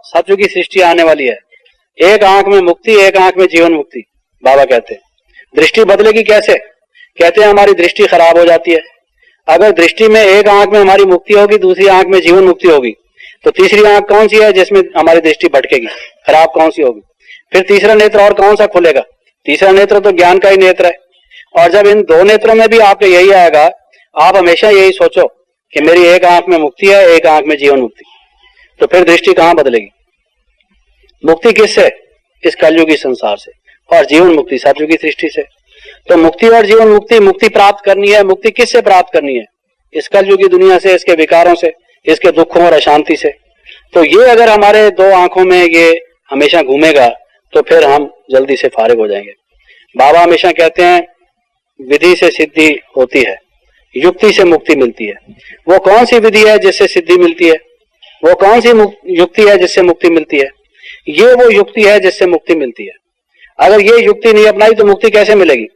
सतयुग की सृष्टि आने वाली है। एक आंख में मुक्ति, एक आंख में जीवन मुक्ति। बाबा कहते हैं दृष्टि बदलेगी कैसे? कहते हैं हमारी दृष्टि खराब हो जाती है। अगर दृष्टि में एक आंख में हमारी मुक्ति होगी, दूसरी आंख में जीवन मुक्ति होगी, तो तीसरी आंख कौन सी है जिसमें हमारी दृष्टि भटकेगी, खराब कौन सी होगी? फिर तीसरा नेत्र और कौन सा खुलेगा? तीसरा नेत्र तो ज्ञान का ही नेत्र है। और जब इन दो नेत्रों में भी आपके यही आएगा, आप हमेशा यही सोचो कि मेरी एक आंख में मुक्ति है, एक आंख में जीवन मुक्ति, तो फिर दृष्टि कहां बदलेगी? मुक्ति किससे? इस कलयुगी संसार से, और जीवन मुक्ति सतयुगी सृष्टि से। तो मुक्ति और जीवन मुक्ति, मुक्ति प्राप्त करनी है। मुक्ति किससे प्राप्त करनी है? इस कलयुगी दुनिया से, इसके विकारों से, इसके दुखों और अशांति से। तो ये अगर हमारे दो आंखों में ये हमेशा घूमेगा तो फिर हम जल्दी से फारिग हो जाएंगे। बाबा हमेशा कहते हैं विधि से सिद्धि होती है, युक्ति से मुक्ति मिलती है। वो कौन सी विधि है जिससे सिद्धि मिलती है? वो कौन सी युक्ति है जिससे मुक्ति मिलती है? ये वो युक्ति है जिससे मुक्ति मिलती है। अगर ये युक्ति नहीं अपनाई तो मुक्ति कैसे मिलेगी?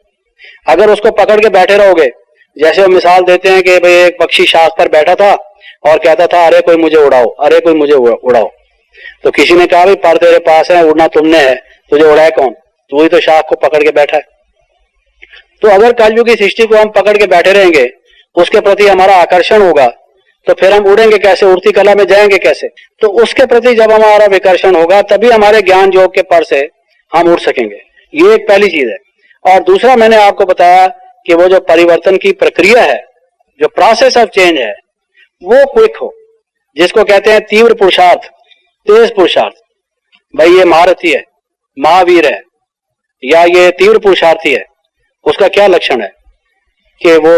अगर उसको पकड़ के बैठे रहोगे, जैसे वो मिसाल देते हैं कि भाई एक पक्षी शाख पर बैठा था और कहता था अरे कोई मुझे उड़ाओ, अरे कोई मुझे उड़ाओ। तो किसी ने कहा भाई पर तेरे पास है, उड़ना तुमने है, तुझे उड़ाए कौन? तू ही तो शाख को पकड़ के बैठा है। तो अगर कलयुगी सृष्टि को हम पकड़ के बैठे रहेंगे, उसके प्रति हमारा आकर्षण होगा, तो फिर हम उड़ेंगे कैसे? उड़ती कला में जाएंगे कैसे? तो उसके प्रति जब हमारा विकर्षण होगा तभी हमारे ज्ञान योग के पर से हम उड़ सकेंगे। ये एक पहली चीज है। और दूसरा मैंने आपको बताया कि वो जो परिवर्तन की प्रक्रिया है, जो प्रोसेस ऑफ चेंज है, वो क्विक हो, जिसको कहते हैं तीव्र पुरुषार्थ, तेज पुरुषार्थ। भाई ये महारथी है, महावीर है, या ये तीव्र पुरुषार्थी है, उसका क्या लक्षण है कि वो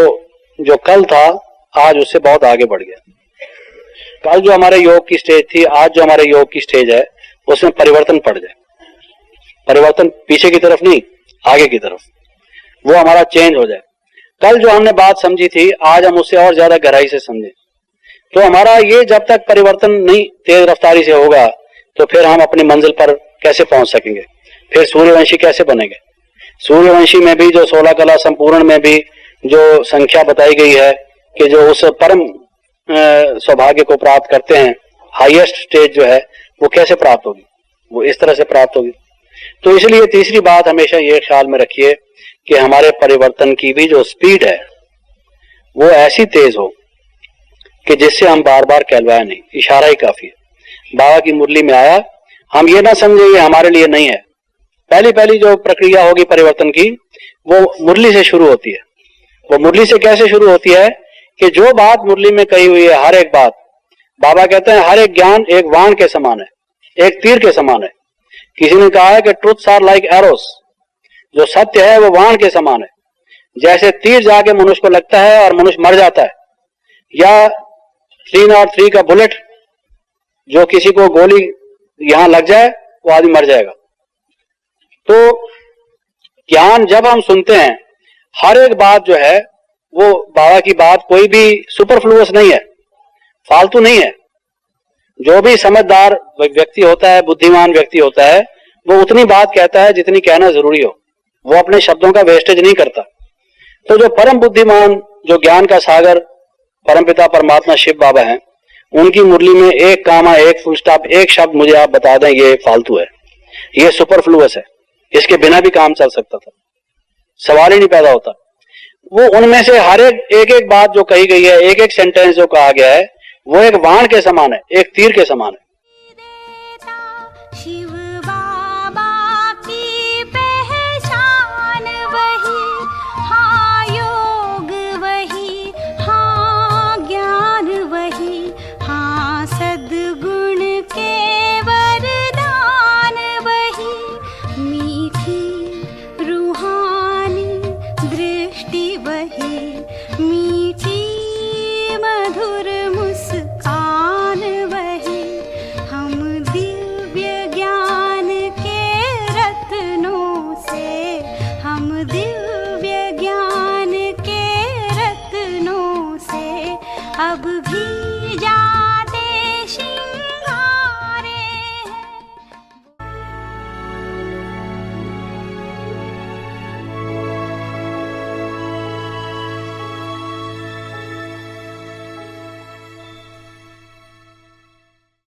जो कल था आज उससे बहुत आगे बढ़ गया। कल जो हमारे योग की स्टेज थी, आज जो हमारे योग की स्टेज है, उसमें परिवर्तन पड़ जाए। परिवर्तन पीछे की तरफ नहीं, आगे की तरफ, वो हमारा चेंज हो जाए। कल जो हमने बात समझी थी, आज हम उससे और ज्यादा गहराई से समझें। तो हमारा ये जब तक परिवर्तन नहीं तेज रफ्तारी से होगा, तो फिर हम अपनी मंजिल पर कैसे पहुंच सकेंगे? फिर सूर्यवंशी कैसे बनेंगे? सूर्यवंशी में भी जो 16 कला संपूर्ण में भी जो संख्या बताई गई है कि जो उस परम सौभाग्य को प्राप्त करते हैं, हाईएस्ट स्टेज जो है, वो कैसे प्राप्त होगी? वो इस तरह से प्राप्त होगी। तो इसलिए तीसरी बात हमेशा ये ख्याल में रखिए कि हमारे परिवर्तन की भी जो स्पीड है वो ऐसी तेज हो कि जिससे हम बार बार कहलवाए नहीं, इशारा ही काफी है। बाबा की मुरली में आया, हम ये ना समझे ये हमारे लिए नहीं है। पहली जो प्रक्रिया होगी परिवर्तन की, वो मुरली से शुरू होती है। वो मुरली से कैसे शुरू होती है कि जो बात मुरली में कही हुई है, हर एक बात, बाबा कहते हैं हर एक ज्ञान एक बाण के समान है, एक तीर के समान है। किसी ने कहा है कि ट्रुथ्स आर लाइक एरोस, जो सत्य है वो बाण के समान है। जैसे तीर जाके मनुष्य को लगता है और मनुष्य मर जाता है, या 303 का बुलेट जो किसी को गोली यहां लग जाए वो आदमी मर जाएगा। तो ज्ञान जब हम सुनते हैं, हर एक बात जो है वो बाबा की बात कोई भी सुपरफ्लुअस नहीं है, फालतू नहीं है। जो भी समझदार व्यक्ति होता है, बुद्धिमान व्यक्ति होता है, वो उतनी बात कहता है जितनी कहना जरूरी हो, वो अपने शब्दों का वेस्टेज नहीं करता। तो जो परम बुद्धिमान, जो ज्ञान का सागर परमपिता परमात्मा शिव बाबा हैं, उनकी मुरली में एक कामा, एक फुल स्टॉप, एक शब्द मुझे आप बता दें ये फालतू है, ये सुपरफ्लुअस है, इसके बिना भी काम चल सकता था, सवाल ही नहीं पैदा होता। वो उनमें से हर एक बात जो कही गई है, एक सेंटेंस जो कहा गया है, वो एक बाण के समान है, एक तीर के समान है।